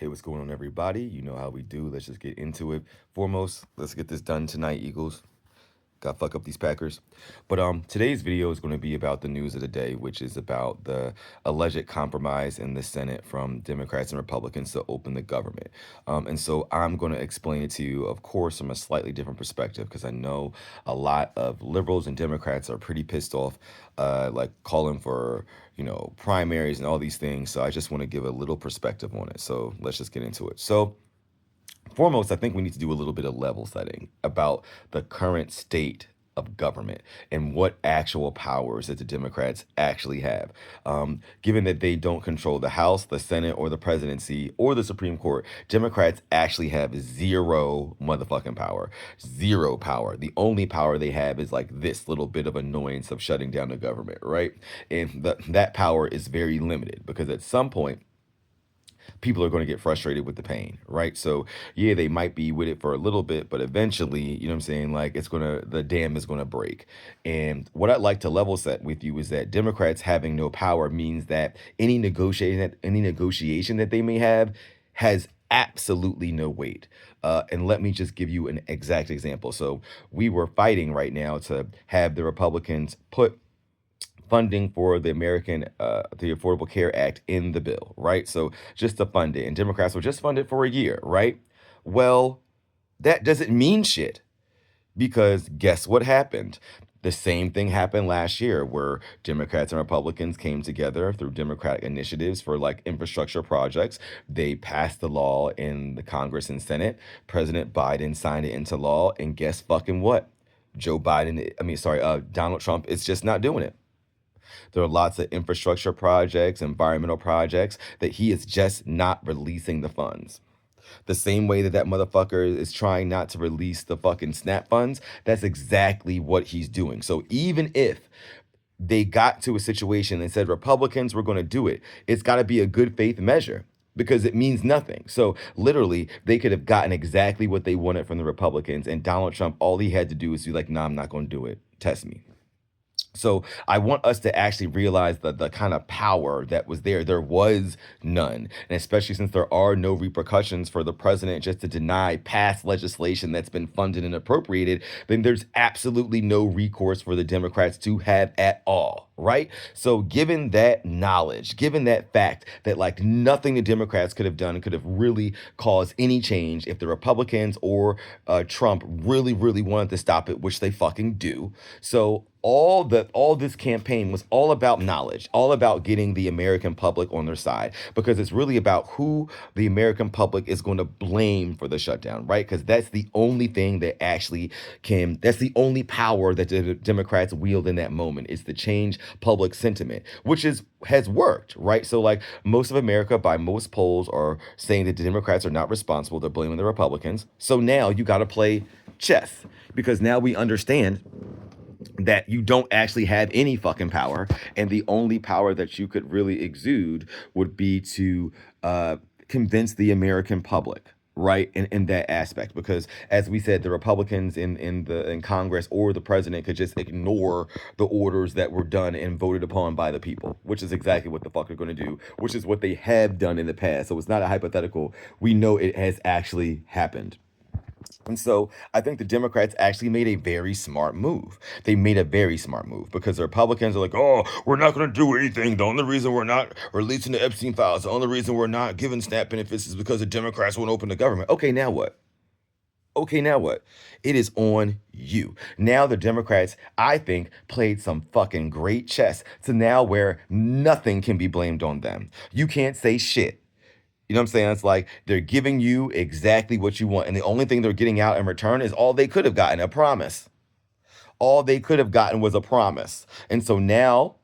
Hey, what's going on, everybody? You know how we do. Let's just get into it. Foremost, let's get this done tonight, Eagles. Got fuck up these Packers. But today's video is going to be about the news of the day, which is about the alleged compromise in the Senate from Democrats and Republicans to open the government. And so I'm going to explain it to you, of course, from a slightly different perspective, because I know a lot of liberals and Democrats are pretty pissed off, like calling for primaries and all these things. So I just want to give a little perspective on it. So let's just get into it. So foremost, I think we need to do a little bit of level setting about the current state of government and what actual powers that the Democrats actually have. Given that they don't control the House, the Senate, or the presidency, or the Supreme Court, Democrats actually have zero motherfucking power. Zero power. The only power they have is like this little bit of annoyance of shutting down the government, right? And that power is very limited because at some point, people are going to get frustrated with the pain, right? So yeah, they might be with it for a little bit, but eventually, you know what I'm saying? Like the dam is going to break. And what I'd like to level set with you is that Democrats having no power means that any negotiation that they may have has absolutely no weight. And let me just give you an exact example. So we were fighting right now to have the Republicans put funding for the Affordable Care Act in the bill, right? So just to fund it. And Democrats will just fund it for a year, right? Well, that doesn't mean shit because guess what happened? The same thing happened last year where Democrats and Republicans came together through Democratic initiatives for like infrastructure projects. They passed the law in the Congress and Senate. President Biden signed it into law. And guess fucking what? Donald Trump is just not doing it. There are lots of infrastructure projects, environmental projects that he is just not releasing the funds. The same way that motherfucker is trying not to release the fucking SNAP funds, that's exactly what he's doing. So even if they got to a situation and said Republicans were going to do it, it's got to be a good faith measure because it means nothing. So literally, they could have gotten exactly what they wanted from the Republicans, and Donald Trump, all he had to do was be like, "Nah, I'm not going to do it. Test me." So I want us to actually realize the kind of power that was there. There was none. And especially since there are no repercussions for the president just to deny past legislation that's been funded and appropriated, then there's absolutely no recourse for the Democrats to have at all, right? So given that knowledge, given that fact that like nothing the Democrats could have done could have really caused any change if the Republicans or Trump really, really wanted to stop it, which they fucking do. So all this campaign was all about knowledge, all about getting the American public on their side, because it's really about who the American public is going to blame for the shutdown, right? Because that's the only thing that actually that's the only power that the Democrats wield in that moment is to change public sentiment, which has worked, right? So like most of America, by most polls, are saying that the Democrats are not responsible. They're blaming the Republicans. So now you got to play chess because now we understand that you don't actually have any fucking power, and the only power that you could really exude would be to convince the American public, right, in that aspect. Because as we said, the Republicans in Congress or the president could just ignore the orders that were done and voted upon by the people, which is exactly what the fuck they're going to do, which is what they have done in the past. So it's not a hypothetical. We know it has actually happened. And so I think the Democrats actually made a very smart move. They made a very smart move because the Republicans are like, oh, we're not going to do anything. The only reason we're not releasing the Epstein files, the only reason we're not giving SNAP benefits is because the Democrats won't open the government. Okay, now what? Okay, now what? It is on you. Now the Democrats, I think, played some fucking great chess to now where nothing can be blamed on them. You can't say shit. You know what I'm saying? It's like they're giving you exactly what you want. And the only thing they're getting out in return is all they could have gotten, a promise. All they could have gotten was a promise. And so now,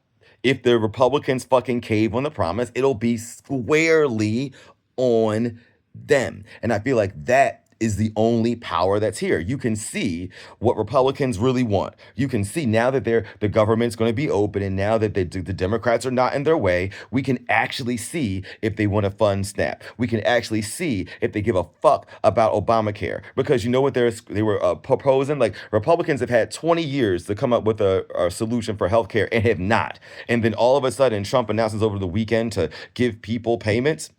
if the Republicans fucking cave on the promise, it'll be squarely on them. And I feel like that is the only power that's here. You can see what Republicans really want. You can see now that the government's going to be open, and now that the Democrats are not in their way, we can actually see if they want to fund SNAP. We can actually see if they give a fuck about Obamacare, because you know what they were proposing. Like Republicans have had 20 years to come up with a solution for healthcare and have not. And then all of a sudden, Trump announces over the weekend to give people payments.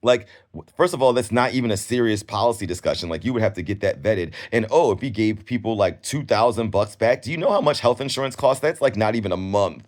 Like, first of all, that's not even a serious policy discussion. Like, you would have to get that vetted. And oh, if he gave people like $2,000 back, do you know how much health insurance costs? That's like not even a month.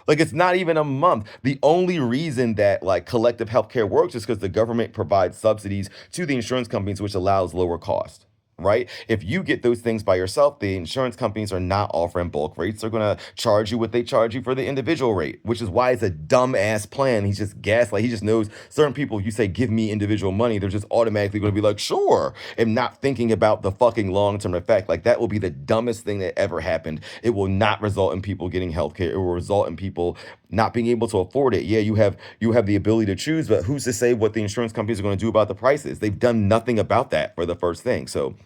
Like, it's not even a month. The only reason that like collective healthcare works is because the government provides subsidies to the insurance companies, which allows lower cost. Right? If you get those things by yourself, the insurance companies are not offering bulk rates. They're gonna charge you what they charge you for the individual rate, which is why it's a dumbass plan. He's just gaslight. He just knows certain people, if you say give me individual money, they're just automatically gonna be like, sure, and not thinking about the fucking long-term effect. Like, that will be the dumbest thing that ever happened. It will not result in people getting healthcare. It will result in people not being able to afford it. Yeah, you have the ability to choose, but who's to say what the insurance companies are going to do about the prices? They've done nothing about that for the first thing. So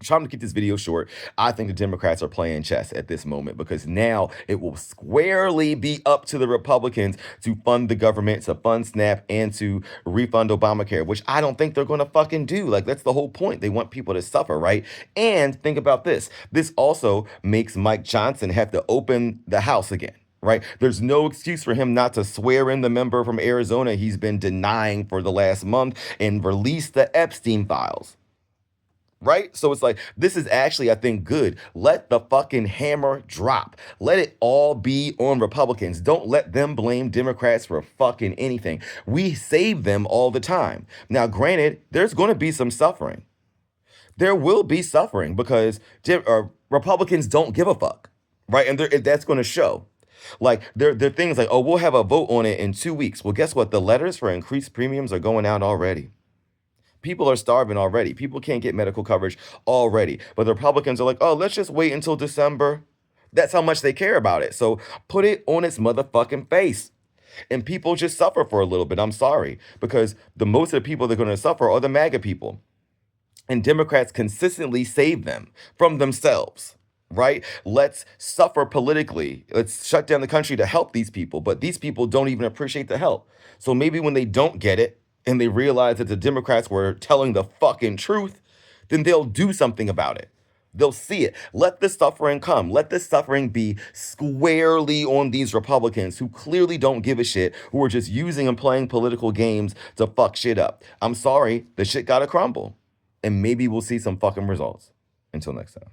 trying to keep this video short, I think the Democrats are playing chess at this moment, because now it will squarely be up to the Republicans to fund the government, to fund SNAP, and to refund Obamacare, which I don't think they're going to fucking do. Like, that's the whole point. They want people to suffer, right? And think about this. This also makes Mike Johnson have to open the House again. Right? There's no excuse for him not to swear in the member from Arizona he's been denying for the last month and release the Epstein files. Right? So it's like, this is actually, I think, good. Let the fucking hammer drop. Let it all be on Republicans. Don't let them blame Democrats for fucking anything. We save them all the time. Now, granted, there's going to be some suffering. There will be suffering because Republicans don't give a fuck. Right? And that's going to show. Like, there are things like, oh, we'll have a vote on it in 2 weeks. Well, guess what? The letters for increased premiums are going out already. People are starving already. People can't get medical coverage already. But the Republicans are like, oh, let's just wait until December. That's how much they care about it. So put it on its motherfucking face. And people just suffer for a little bit. I'm sorry. Because the most of the people that are going to suffer are the MAGA people. And Democrats consistently save them from themselves. Right? Let's suffer politically. Let's shut down the country to help these people. But these people don't even appreciate the help. So maybe when they don't get it, and they realize that the Democrats were telling the fucking truth, then they'll do something about it. They'll see it. Let the suffering come. Let the suffering be squarely on these Republicans who clearly don't give a shit, who are just using and playing political games to fuck shit up. I'm sorry, the shit gotta crumble. And maybe we'll see some fucking results. Until next time.